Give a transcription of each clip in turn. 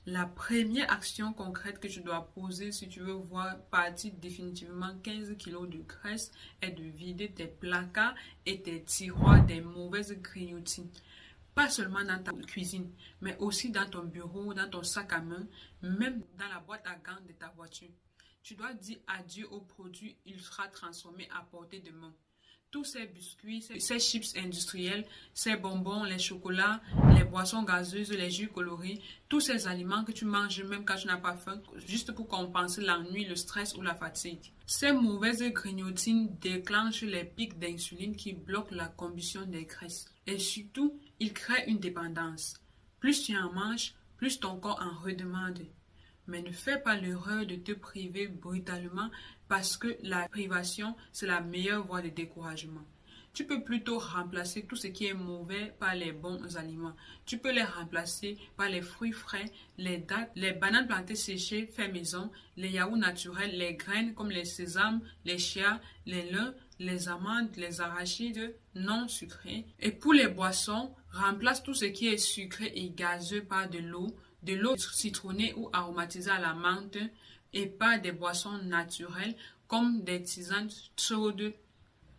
La première action concrète que tu dois poser si tu veux voir partir définitivement 15 kilos de graisse est de vider tes placards et tes tiroirs des mauvaises grignotines. Pas seulement dans ta cuisine, mais aussi dans ton bureau, dans ton sac à main, même dans la boîte à gants de ta voiture. Tu dois dire adieu aux produits ultra transformés à portée de main. Tous ces biscuits, ces chips industriels, ces bonbons, les chocolats, les boissons gazeuses, les jus colorés, tous ces aliments que tu manges même quand tu n'as pas faim, juste pour compenser l'ennui, le stress ou la fatigue. Ces mauvaises grignotines déclenchent les pics d'insuline qui bloquent la combustion des graisses. Et surtout, ils créent une dépendance. Plus tu en manges, plus ton corps en redemande. Mais ne fais pas l'erreur de te priver brutalement parce que la privation, c'est la meilleure voie de découragement. Tu peux plutôt remplacer tout ce qui est mauvais par les bons aliments. Tu peux les remplacer par les fruits frais, les dattes, les bananes plantées séchées fait maison, les yaourts naturels, les graines comme les sésames, les chia, les lins, les amandes, les arachides non sucrés. Et pour les boissons, remplace tout ce qui est sucré et gazeux par de l'eau citronnée ou aromatisée à la menthe et pas des boissons naturelles comme des tisanes chaudes.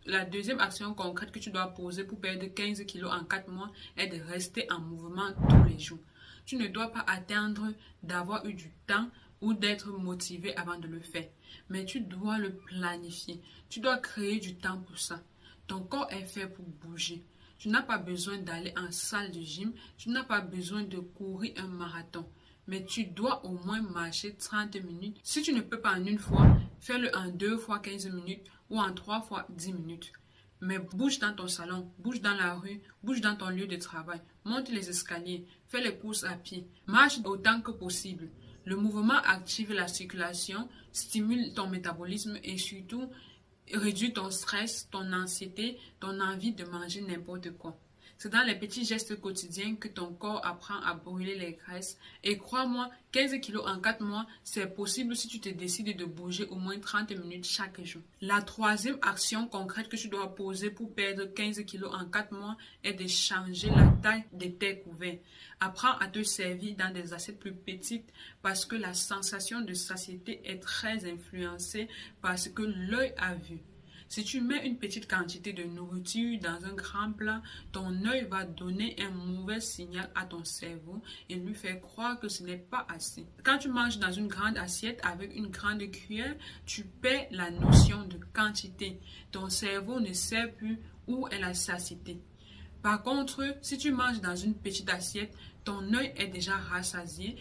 La deuxième action concrète que tu dois poser pour perdre 15 kilos en 4 mois est de rester en mouvement tous les jours. Tu ne dois pas attendre d'avoir eu du temps ou d'être motivé avant de le faire, mais tu dois le planifier. Tu dois créer du temps pour ça. Ton corps est fait pour bouger. Tu n'as pas besoin d'aller en salle de gym, tu n'as pas besoin de courir un marathon, mais tu dois au moins marcher 30 minutes. Si tu ne peux pas en une fois, fais-le en 2 fois 15 minutes ou en 3 fois 10 minutes. Mais bouge dans ton salon, bouge dans la rue, bouge dans ton lieu de travail, monte les escaliers, fais les courses à pied, marche autant que possible. Le mouvement active la circulation, stimule ton métabolisme et surtout réduit ton stress, ton anxiété, ton envie de manger n'importe quoi. C'est dans les petits gestes quotidiens que ton corps apprend à brûler les graisses. Et crois-moi, 15 kilos en 4 mois, c'est possible si tu te décides de bouger au moins 30 minutes chaque jour. La troisième action concrète que tu dois poser pour perdre 15 kilos en 4 mois est de changer la taille de tes couverts. Apprends à te servir dans des assiettes plus petites parce que la sensation de satiété est très influencée par ce que l'œil a vu. Si tu mets une petite quantité de nourriture dans un grand plat, ton œil va donner un mauvais signal à ton cerveau et lui faire croire que ce n'est pas assez. Quand tu manges dans une grande assiette avec une grande cuillère, tu perds la notion de quantité. Ton cerveau ne sait plus où est la satiété. Par contre, si tu manges dans une petite assiette, ton œil est déjà rassasié.